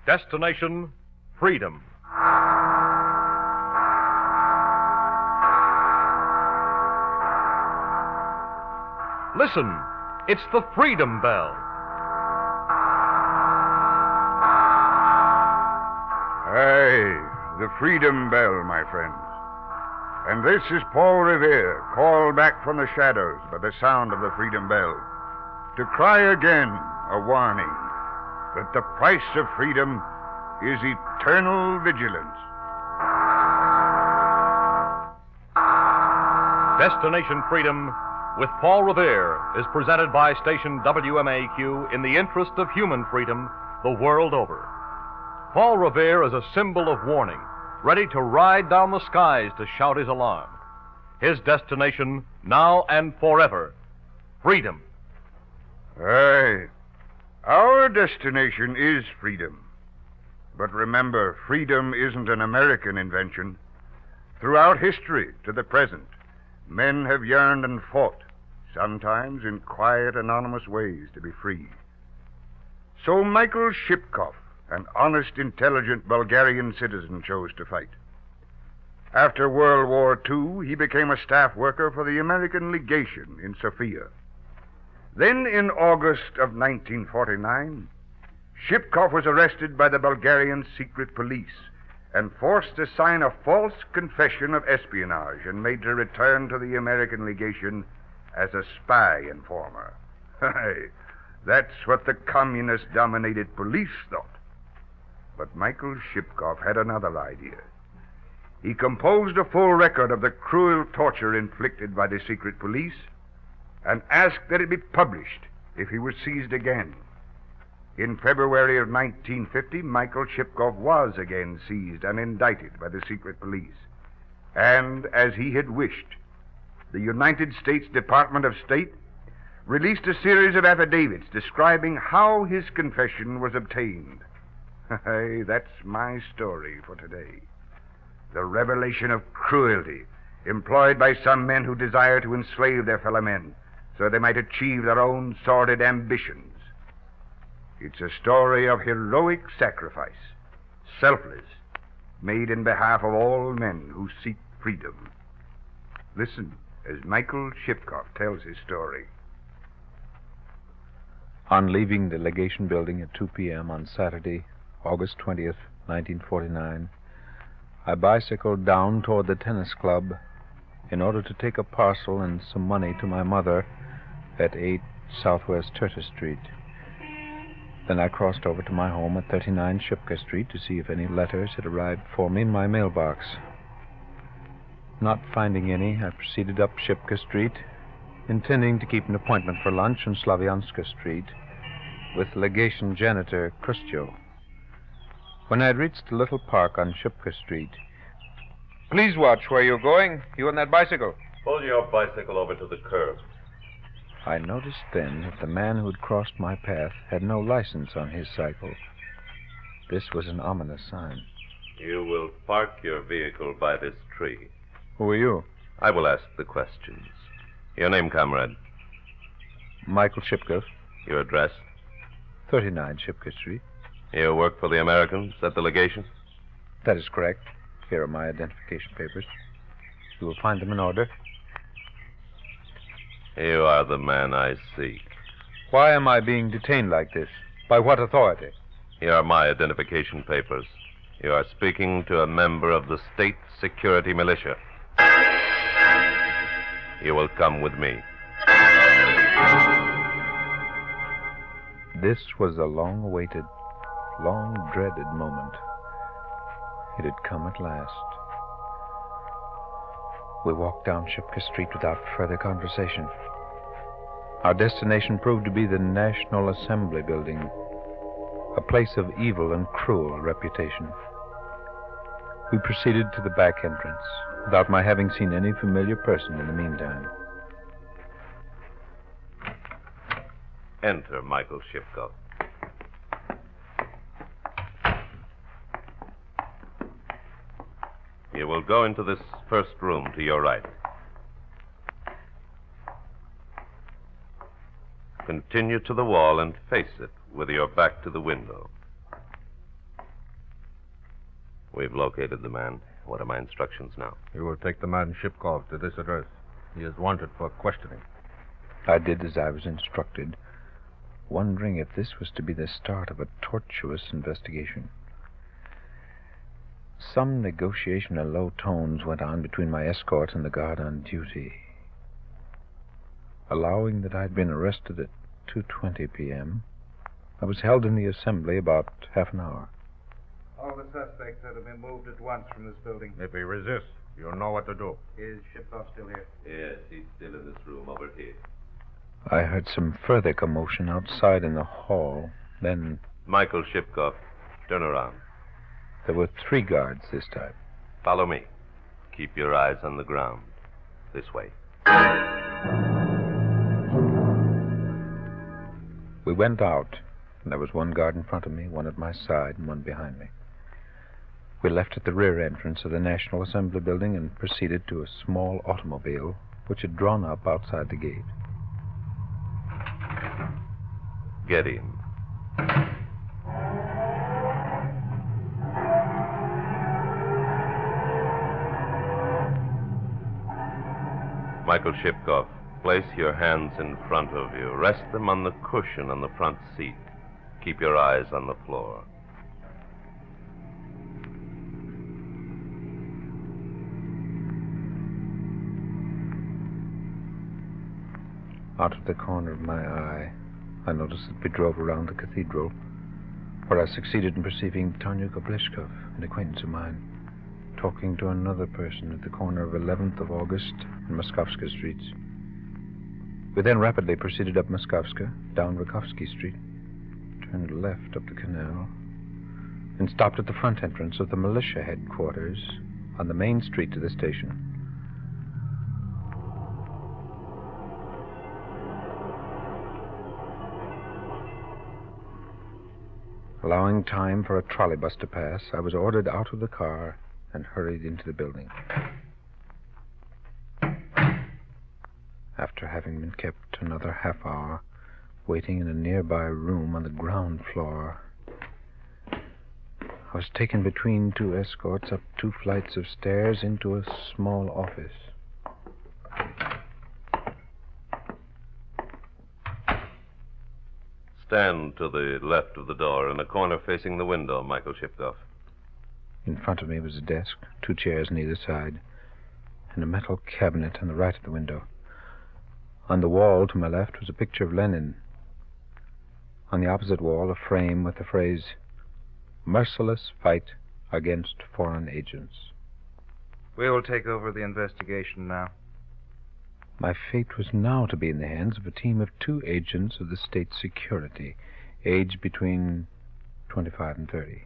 Destination, freedom. Listen, it's the Freedom Bell. Aye, the Freedom Bell, my friends. And this is Paul Revere, called back from the shadows by the sound of the Freedom Bell, to cry again a warning that the price of freedom is eternal vigilance. Destination Freedom with Paul Revere is presented by station WMAQ in the interest of human freedom the world over. Paul Revere is a symbol of warning, ready to ride down the skies to shout his alarm. His destination, now and forever, freedom. Aye, our destination is freedom. But remember, freedom isn't an American invention. Throughout history to the present, men have yearned and fought, sometimes in quiet, anonymous ways, to be free. So Michael Shipkoff, an honest, intelligent Bulgarian citizen, chose to fight. After World War II, he became a staff worker for the American legation in Sofia. Then, in August of 1949, Shipkoff was arrested by the Bulgarian secret police and forced to sign a false confession of espionage and made to return to the American legation as a spy informer. That's what the communist-dominated police thought. But Michael Shipkoff had another idea. He composed a full record of the cruel torture inflicted by the secret police and asked that it be published if he was seized again. In February of 1950, Michael Shipkoff was again seized and indicted by the secret police. And, as he had wished, the United States Department of State released a series of affidavits describing how his confession was obtained. Hey, that's my story for today. The revelation of cruelty employed by some men who desire to enslave their fellow men so they might achieve their own sordid ambitions. It's a story of heroic sacrifice, selfless, made in behalf of all men who seek freedom. Listen as Michael Shipkoff tells his story. On leaving the legation building at 2 p.m. on Saturday, August 20th, 1949, I bicycled down toward the tennis club in order to take a parcel and some money to my mother at 8 Southwest Turtis Street. Then I crossed over to my home at 39 Shipka Street to see if any letters had arrived for me in my mailbox. Not finding any, I proceeded up Shipka Street, intending to keep an appointment for lunch on Slavianska Street with legation janitor Krustyo. When I had reached the little park on Shipka Street... Please watch where you're going. You on that bicycle? Pull your bicycle over to the curb. I noticed then that the man who had crossed my path had no license on his cycle. This was an ominous sign. You will park your vehicle by this tree. Who are you? I will ask the questions. Your name, comrade? Michael Shipkoff. Your address? 39 Shipka Street. You work for the Americans at the legation? That is correct. Here are my identification papers. You will find them in order. You are the man I seek. Why am I being detained like this? By what authority? Here are my identification papers. You are speaking to a member of the State Security Militia. You will come with me. This was a long-awaited, long-dreaded moment. It had come at last. We walked down Shipka Street without further conversation. Our destination proved to be the National Assembly Building, a place of evil and cruel reputation. We proceeded to the back entrance, without my having seen any familiar person in the meantime. Enter, Michael Shipkoff. You will go into this first room to your right. Continue to the wall and face it with your back to the window. We've located the man. What are my instructions now? You will take the man Shipkov to this address. He is wanted for questioning. I did as I was instructed, wondering if this was to be the start of a tortuous investigation. Some negotiation in low tones went on between my escort and the guard on duty. Allowing that I'd been arrested at 2:20 p.m., I was held in the assembly about half an hour. All the suspects are to be moved at once from this building. If he resists, you'll know what to do. Is Shipkoff still here? Yes, he's still in this room over here. I heard some further commotion outside in the hall. Then Michael Shipkoff, turn around. there were 3 guards this time. Follow me. Keep your eyes on the ground. This way. We went out, and there was 1 guard in front of me, 1 at my side, and 1 behind me. We left at the rear entrance of the National Assembly building and proceeded to a small automobile which had drawn up outside the gate. Get in. Michael Shipkoff, place your hands in front of you. Rest them on the cushion on the front seat. Keep your eyes on the floor. Out of the corner of my eye, I noticed that we drove around the cathedral, where I succeeded in perceiving Tanya Kobleshkov, an acquaintance of mine, talking to another person at the corner of 11th of August and Moskovska Streets. We then rapidly proceeded up Moskovska, down Rakovsky Street, turned left up the canal, and stopped at the front entrance of the militia headquarters on the main street to the station. Allowing time for a trolleybus to pass, I was ordered out of the car and hurried into the building. After having been kept another half hour, waiting in a nearby room on the ground floor, I was taken between 2 escorts up 2 flights of stairs into a small office. Stand to the left of the door in a corner facing the window, Michael Shipkoff. In front of me was a desk, 2 chairs on either side, and a metal cabinet on the right of the window. On the wall to my left was a picture of Lenin. On the opposite wall, a frame with the phrase, "Merciless fight against foreign agents." We will take over the investigation now. My fate was now to be in the hands of a team of 2 agents of the state security, aged between 25 and 30.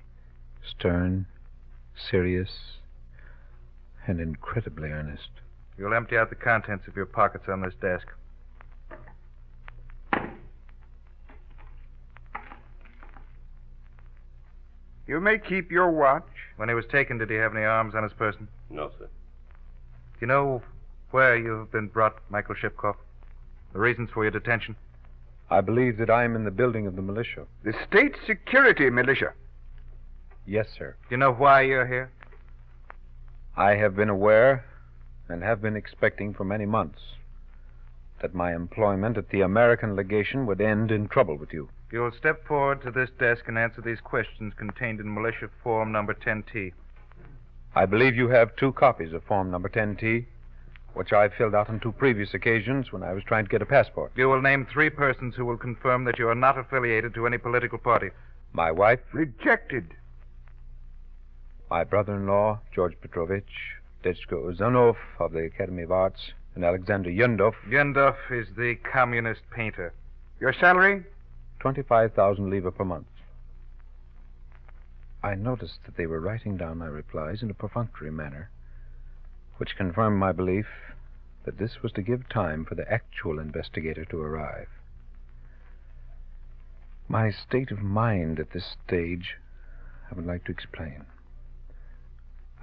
Stern, serious, and incredibly earnest. You'll empty out the contents of your pockets on this desk. You may keep your watch. When he was taken, did he have any arms on his person? No, sir. Do you know where you have been brought, Michael Shipkoff? The reasons for your detention? I believe that I am in the building of the militia. The state security militia. Yes, sir. Do you know why you're here? I have been aware and have been expecting for many months that my employment at the American legation would end in trouble with you. You'll step forward to this desk and answer these questions contained in militia form number 10T. I believe you have 2 copies of Form Number 10T, which I filled out on 2 previous occasions when I was trying to get a passport. You will name 3 persons who will confirm that you are not affiliated to any political party. My wife, Rejected. my brother-in-law, George Petrovich, Dechko Uzanov of the Academy of Arts, and Alexander Yundov. Yundov is the communist painter. Your salary? 25,000 livres per month. I noticed that they were writing down my replies in a perfunctory manner, which confirmed my belief that this was to give time for the actual investigator to arrive. My state of mind at this stage I would like to explain.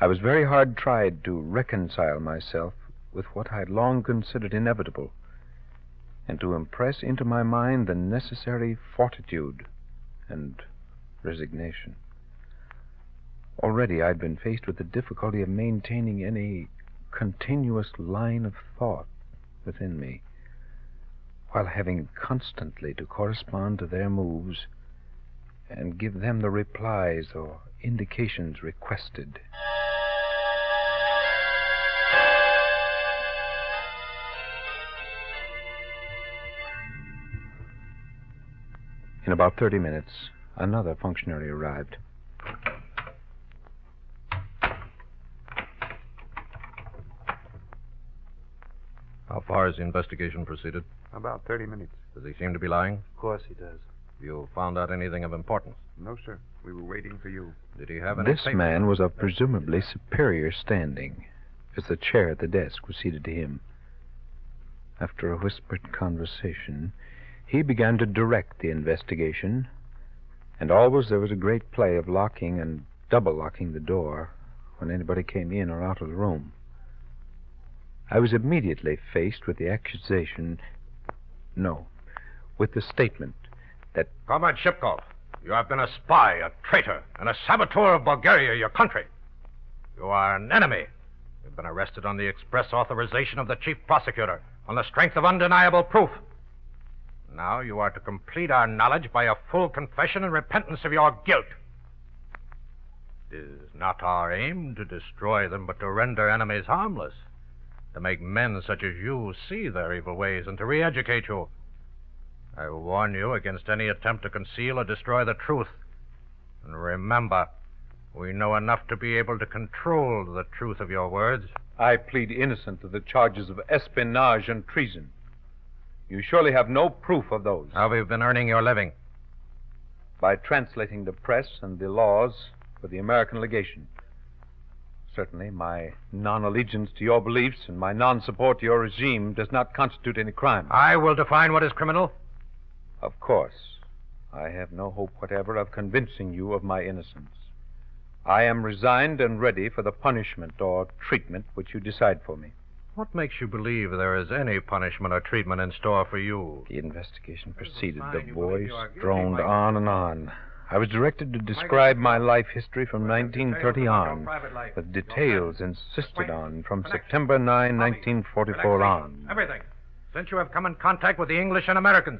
I was very hard tried to reconcile myself with what I had long considered inevitable, and to impress into my mind the necessary fortitude and resignation. Already I'd been faced with the difficulty of maintaining any continuous line of thought within me, while having constantly to correspond to their moves and give them the replies or indications requested. In about 30 minutes, another functionary arrived. How far has the investigation proceeded? About 30 minutes. Does he seem to be lying? Of course he does. You found out anything of importance? No, sir. We were waiting for you. Did he have any This papers? man was of presumably superior standing, as the chair at the desk was seated to him. After a whispered conversation, he began to direct the investigation, and always there was a great play of locking and double-locking the door when anybody came in or out of the room. I was immediately faced with the accusation, with the statement that... Comrade Shipkov, you have been a spy, a traitor, and a saboteur of Bulgaria, your country. You are an enemy. You've been arrested on the express authorization of the chief prosecutor on the strength of undeniable proof. Now you are to complete our knowledge by a full confession and repentance of your guilt. It is not our aim to destroy them, but to render enemies harmless, to make men such as you see their evil ways and to re-educate you. I warn you against any attempt to conceal or destroy the truth. And remember, we know enough to be able to control the truth of your words. I plead innocent of the charges of espionage and treason. You surely have no proof of those. How have you been earning your living? By translating the press and the laws for the American legation. Certainly, my non-allegiance to your beliefs and my non-support to your regime does not constitute any crime. I will define what is criminal. Of course, I have no hope whatever of convincing you of my innocence. I am resigned and ready for the punishment or treatment which you decide for me. What makes you believe there is any punishment or treatment in store for you? The investigation proceeded. The voice droned on and on. I was directed to describe my life history from 1930 on, with details insisted on from September 9, 1944 on. Everything. Since you have come in contact with the English and Americans.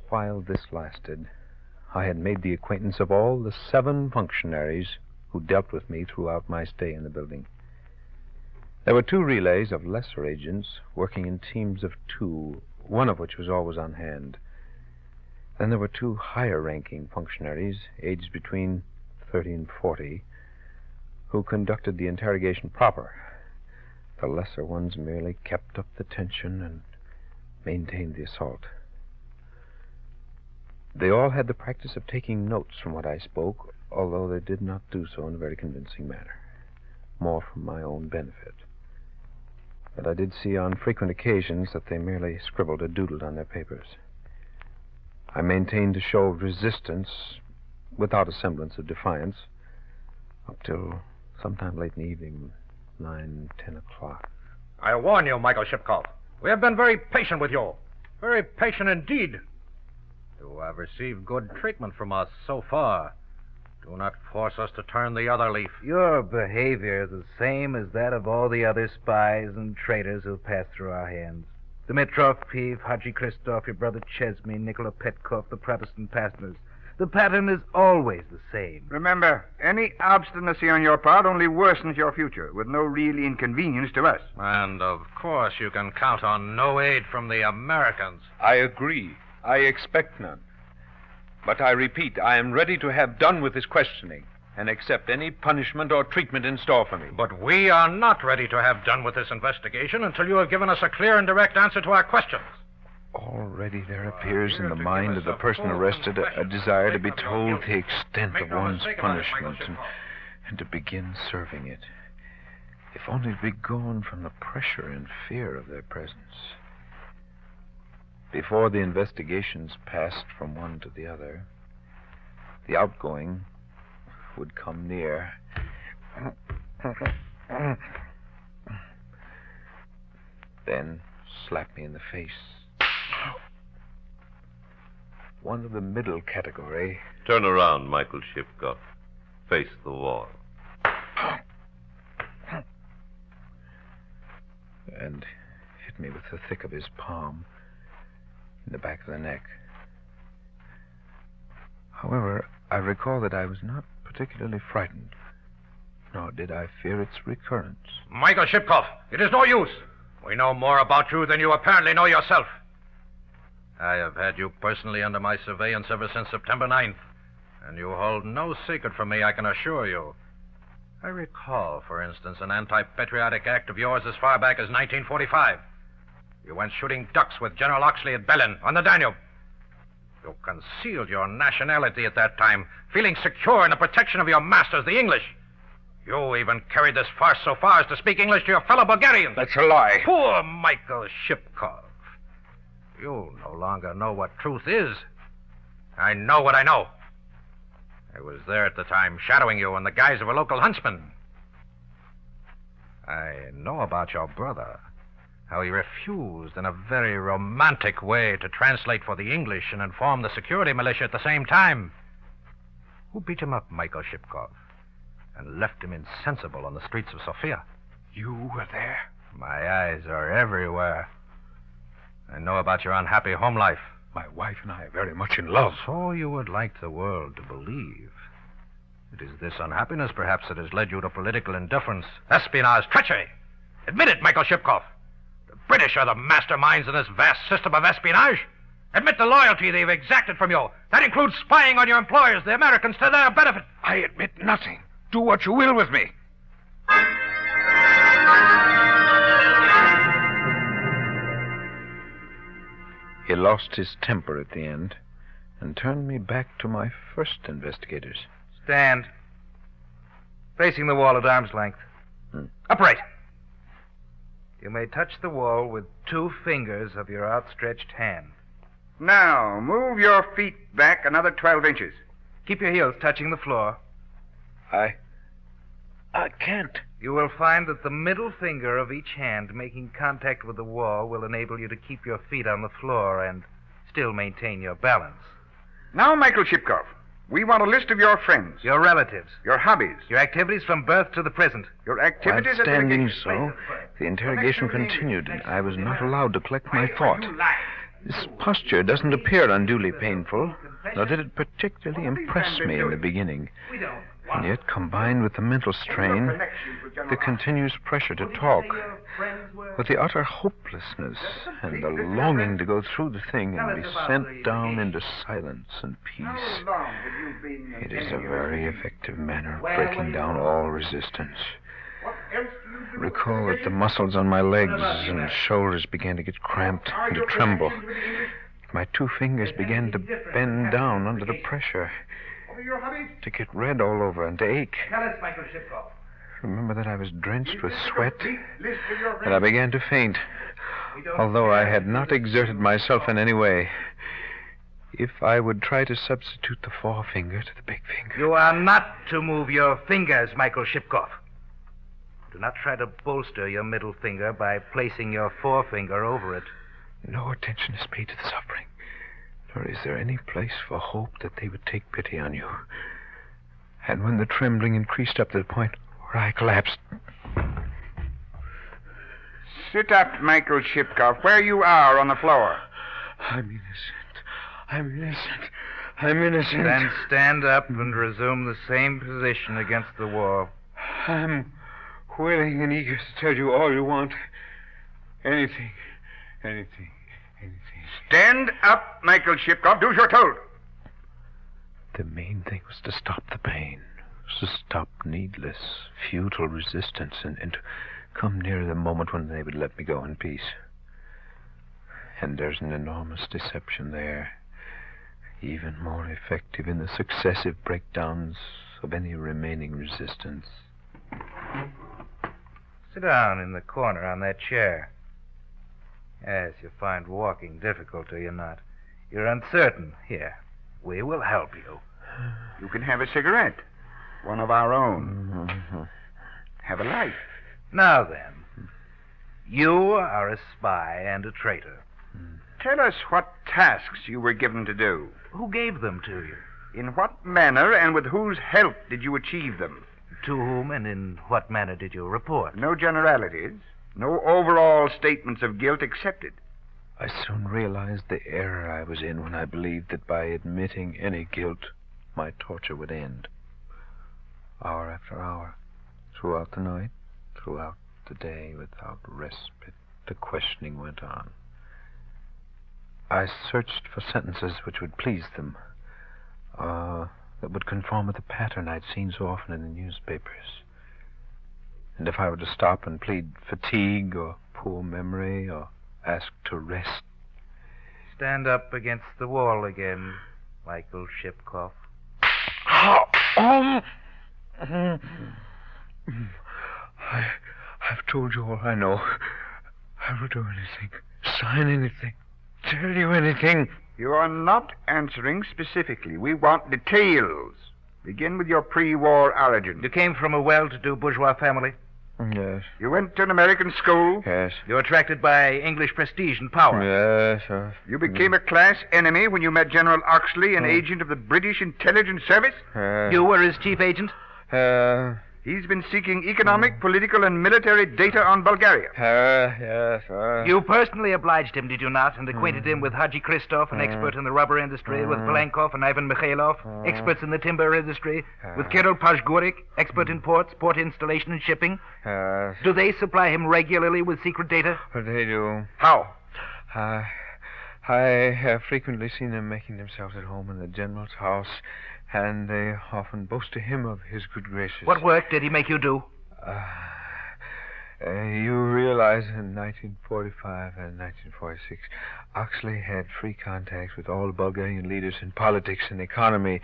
While this lasted, I had made the acquaintance of all the 7 functionaries who dealt with me throughout my stay in the building. There were 2 relays of lesser agents working in teams of 2, one of which was always on hand. Then there were 2 higher-ranking functionaries, aged between 30 and 40, who conducted the interrogation proper. The lesser ones merely kept up the tension and maintained the assault. They all had the practice of taking notes from what I spoke, although they did not do so in a very convincing manner, more for my own benefit. But I did see on frequent occasions that they merely scribbled or doodled on their papers. I maintained a show of resistance, without a semblance of defiance, up till sometime late in the evening, 9, 10 o'clock. I warn you, Michael Shipkov. We have been very patient with you. Very patient indeed. You have received good treatment from us so far. Do not force us to turn the other leaf. Your behavior is the same as that of all the other spies and traitors who passed through our hands. Dimitrov, Piv, Haji Christoph, your brother Chesme, Nikola Petkov, the Protestant pastors. The pattern is always the same. Remember, any obstinacy on your part only worsens your future, with no real inconvenience to us. And, of course, you can count on no aid from the Americans. I agree. I expect none. But I repeat, I am ready to have done with this questioning and accept any punishment or treatment in store for me. But we are not ready to have done with this investigation until you have given us a clear and direct answer to our questions. Already there appears in the mind of the person arrested a desire to be told the extent of one's punishment and to begin serving it, if only to be gone from the pressure and fear of their presence. Before the investigations passed from one to the other, the outgoing would come near. Then slap me in the face. One of the middle category. Turn around, Michael Shipkov. Face the wall. And hit me with the thick of his palm in the back of the neck. However, I recall that I was not particularly frightened, nor did I fear its recurrence. Michael Shipkoff, it is no use. We know more about you than you apparently know yourself. I have had you personally under my surveillance ever since September 9th, and you hold no secret from me, I can assure you. I recall, for instance, an anti-patriotic act of yours as far back as 1945. You went shooting ducks with General Oxley at Belen on the Danube. You concealed your nationality at that time, feeling secure in the protection of your masters, the English. You even carried this farce so far as to speak English to your fellow Bulgarians. That's a lie. Poor Michael Shipkoff. You no longer know what truth is. I know what I know. I was there at the time, shadowing you in the guise of a local huntsman. I know about your brother, how he refused in a very romantic way to translate for the English and inform the security militia at the same time. Who beat him up, Michael Shipkoff, and left him insensible on the streets of Sofia? You were there? My eyes are everywhere. I know about your unhappy home life. My wife and I are very much in love. So you would like the world to believe. It is this unhappiness, perhaps, that has led you to political indifference, espionage, treachery. Admit it, Michael Shipkoff. The British are the masterminds in this vast system of espionage. Admit the loyalty they've exacted from you. That includes spying on your employers, the Americans, to their benefit. I admit nothing. Do what you will with me. He lost his temper at the end and turned me back to my first investigators. Stand. Facing the wall at arm's length. Upright. You may touch the wall with 2 fingers of your outstretched hand. Now, move your feet back another 12 inches. Keep your heels touching the floor. I can't. You will find that the middle finger of each hand making contact with the wall will enable you to keep your feet on the floor and still maintain your balance. Now, Michael Shipkoff, we want a list of your friends, Your relatives. your hobbies, Your activities from birth to the present. your While activities... standing so, the interrogation continued, and I was not allowed to collect my thought. This posture doesn't appear unduly painful, nor did it particularly impress me in the beginning. And yet, combined with the mental strain, the continuous pressure to talk, with the utter hopelessness and the longing to go through the thing and be sent down into silence and peace, it is a very effective manner of breaking down all resistance. I recall that the muscles on my legs and shoulders began to get cramped and to tremble. My 2 fingers began to bend down under the pressure, to get red all over and to ache. Tell us, Michael Shipkoff. Remember that I was drenched with sweat, and I began to faint, although I had not exerted myself in any way. If I would try to substitute the forefinger to the big finger... You are not to move your fingers, Michael Shipkoff. Do not try to bolster your middle finger by placing your forefinger over it. No attention is paid to the suffering, nor is there any place for hope that they would take pity on you. And when the trembling increased up to the point where I collapsed... Sit up, Michael Shipkoff, where you are on the floor. I'm innocent. I'm innocent. I'm innocent. Then stand up and resume the same position against the wall. I'm willing and eager to tell you all you want. Anything. Stand up, Michael Shipkoff. Do as you're told. The main thing was to stop the pain, to stop needless, futile resistance, and to come near the moment when they would let me go in peace. And there's an enormous deception there, even more effective in the successive breakdowns of any remaining resistance. Sit down in the corner on that chair. Yes, you find walking difficult, do you not? You're uncertain. Here, we will help you. You can have a cigarette. One of our own. Have a light. Now then, you are a spy and a traitor. Tell us what tasks you were given to do. Who gave them to you? In what manner and with whose help did you achieve them? To whom and in what manner did you report? No generalities. No overall statements of guilt accepted. I soon realized the error I was in when I believed that by admitting any guilt, my torture would end. Hour after hour, throughout the night, throughout the day, without respite, the questioning went on. I searched for sentences which would please them, that would conform with the pattern I'd seen so often in the newspapers. And if I were to stop and plead fatigue or poor memory or ask to rest... Stand up against the wall again, Michael Shipkoff. I've told you all I know. I will do anything, sign anything, tell you anything. You are not answering specifically. We want details. Begin with your pre-war origin. You came from a well-to-do bourgeois family? Yes. You went to an American school? Yes. You were attracted by English prestige and power? Yes, sir. You became a class enemy when you met General Oxley, an agent of the British Intelligence Service? You were his chief agent? He's been seeking economic, political, and military data on Bulgaria. Yes, sir. You personally obliged him, did you not, and acquainted him with Haji Christoph, an expert in the rubber industry, with Palenkov and Ivan Mikhailov, experts in the timber industry, with Kirill Pashgurik, expert in ports, port installation and shipping? Yes. Do they supply him regularly with secret data? They do. How? I have frequently seen them making themselves at home in the general's house, and they often boast to him of his good graces. What work did he make you do? You realize in 1945 and 1946, Oxley had free contacts with all the Bulgarian leaders in politics and economy.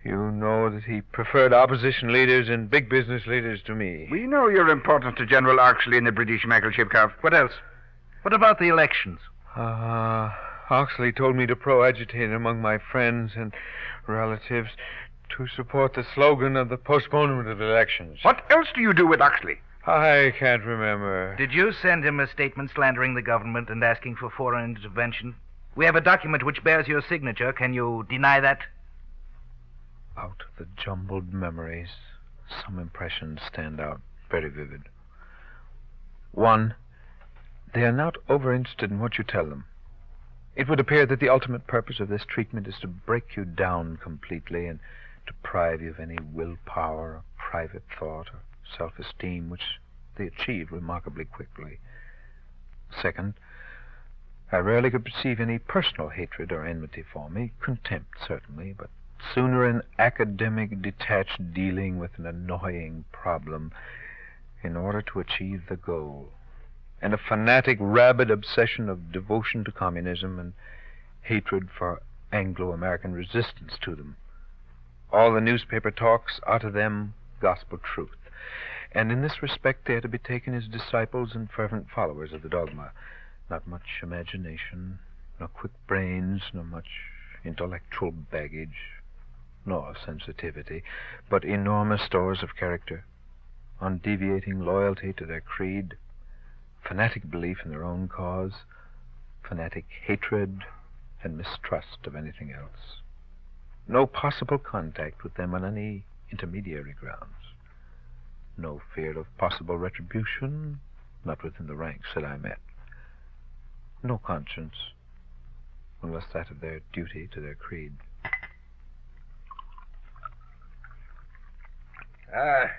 You know that he preferred opposition leaders and big business leaders to me. We know your importance to General Oxley and the British, Michael Shipkoff. What else? What about the elections? Oxley told me to pro-agitate among my friends and relatives to support the slogan of the postponement of elections. What else do you do with Oxley? I can't remember. Did you send him a statement slandering the government and asking for foreign intervention? We have a document which bears your signature. Can you deny that? Out of the jumbled memories, some impressions stand out, very vivid. One, they are not over-interested in what you tell them. It would appear that the ultimate purpose of this treatment is to break you down completely and deprive you of any willpower or private thought or self-esteem, which they achieve remarkably quickly. Second, I rarely could perceive any personal hatred or enmity for me, contempt certainly, but sooner an academic, detached dealing with an annoying problem in order to achieve the goal, and a fanatic, rabid obsession of devotion to communism and hatred for Anglo-American resistance to them. All the newspaper talks are to them gospel truth, and in this respect they are to be taken as disciples and fervent followers of the dogma. Not much imagination, nor quick brains, nor much intellectual baggage, nor sensitivity, but enormous stores of character, undeviating loyalty to their creed, fanatic belief in their own cause, fanatic hatred and mistrust of anything else. No possible contact with them on any intermediary grounds. No fear of possible retribution, not within the ranks that I met. No conscience, unless that of their duty to their creed.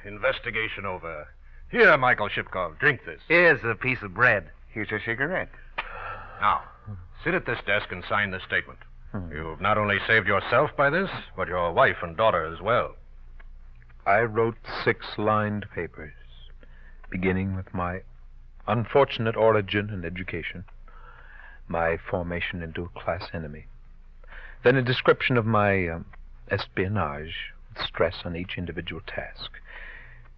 Investigation over. Here, Michael Shipkoff, drink this. Here's a piece of bread. Here's a cigarette. Now, sit at this desk and sign this statement. You've not only saved yourself by this, but your wife and daughter as well. I wrote 6 lined papers, beginning with my unfortunate origin and education, my formation into a class enemy, then a description of my espionage, with stress on each individual task.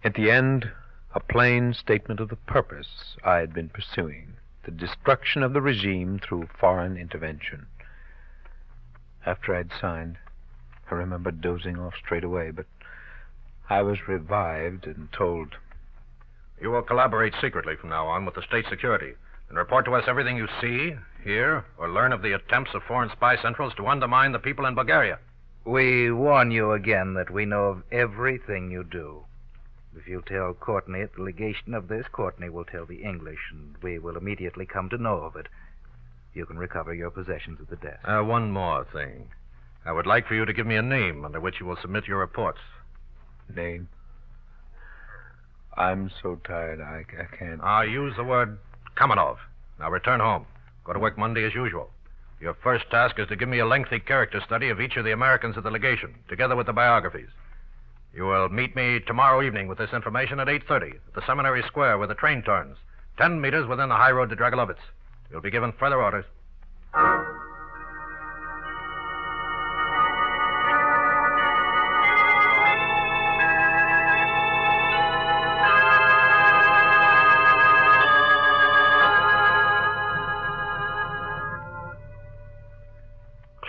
At the end, a plain statement of the purpose I had been pursuing, the destruction of the regime through foreign intervention. After I'd signed, I remembered dozing off straight away, but I was revived and told, You will collaborate secretly from now on with the state security and report to us everything you see, hear, or learn of the attempts of foreign spy centrals to undermine the people in Bulgaria. We warn you again that we know of everything you do. If you tell Courtney at the legation of this, Courtney will tell the English, and we will immediately come to know of it. You can recover your possessions at the desk. One more thing. I would like for you to give me a name under which you will submit your reports. Name? I'm so tired I can't. Use the word Kamenov. Now return home. Go to work Monday as usual. Your first task is to give me a lengthy character study of each of the Americans at the legation, together with the biographies. You will meet me tomorrow evening with this information at 8:30 at the Seminary Square where the train turns, 10 meters within the high road to Dragolovitz. You'll be given further orders.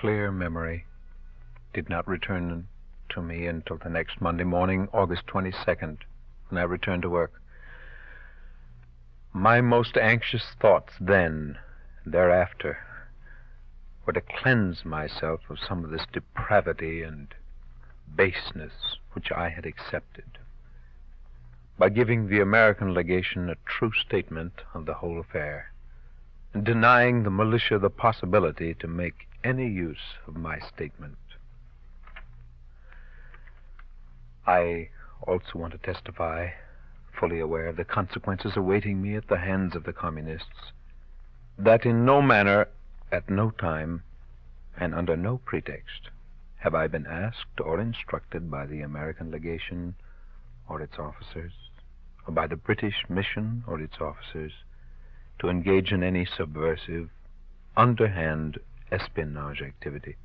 Clear memory did not return to me until the next Monday morning, August 22nd, when I returned to work. My most anxious thoughts then and thereafter were to cleanse myself of some of this depravity and baseness which I had accepted by giving the American legation a true statement of the whole affair and denying the militia the possibility to make any use of my statement. I also want to testify, fully aware of the consequences awaiting me at the hands of the communists, that in no manner, at no time, and under no pretext, have I been asked or instructed by the American legation or its officers, or by the British mission or its officers, to engage in any subversive, underhand espionage activity.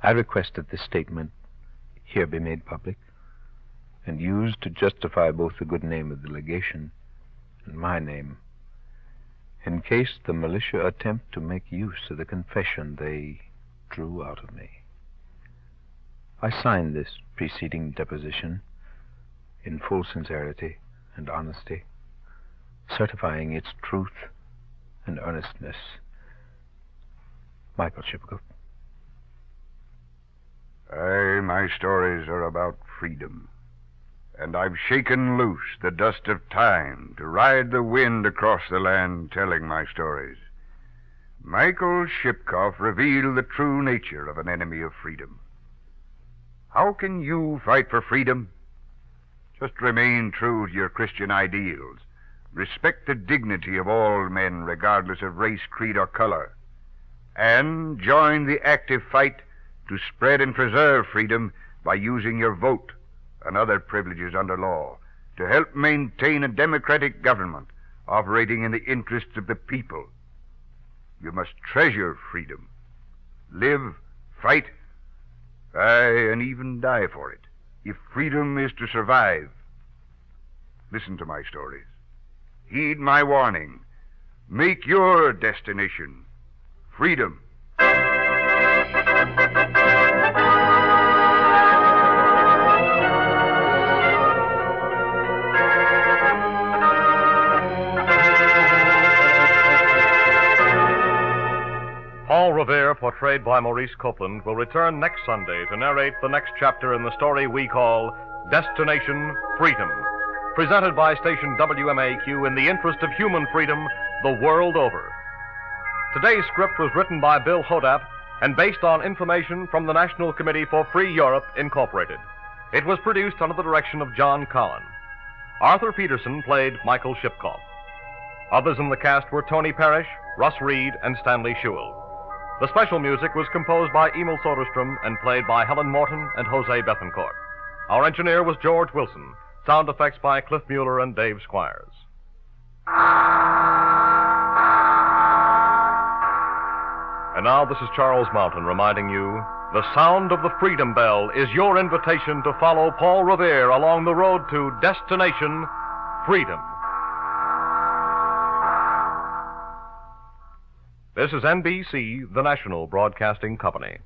I request that this statement here be made public and used to justify both the good name of the legation and my name, in case the militia attempt to make use of the confession they drew out of me. I signed this preceding deposition in full sincerity and honesty, certifying its truth and earnestness. Michael Shipcock. Aye, my stories are about freedom. And I've shaken loose the dust of time to ride the wind across the land telling my stories. Michael Shipkoff revealed the true nature of an enemy of freedom. How can you fight for freedom? Just remain true to your Christian ideals. Respect the dignity of all men, regardless of race, creed, or color. And join the active fight to spread and preserve freedom by using your vote and other privileges under law to help maintain a democratic government operating in the interests of the people. You must treasure freedom, live, fight, aye, and even die for it, if freedom is to survive. Listen to my stories. Heed my warning. Make your destination freedom. Paul Revere, portrayed by Maurice Copeland, will return next Sunday to narrate the next chapter in the story we call Destination Freedom, presented by station WMAQ in the interest of human freedom the world over. Today's script was written by Bill Hodap and based on information from the National Committee for Free Europe, Incorporated. It was produced under the direction of John Collin. Arthur Peterson played Michael Shipkoff. Others in the cast were Tony Parrish, Russ Reed, and Stanley Schuell. The special music was composed by Emil Soderstrom and played by Helen Morton and Jose Bethencourt. Our engineer was George Wilson. Sound effects by Cliff Mueller and Dave Squires. And now this is Charles Mountain reminding you, the sound of the Freedom Bell is your invitation to follow Paul Revere along the road to Destination Freedom. This is NBC, the national broadcasting company.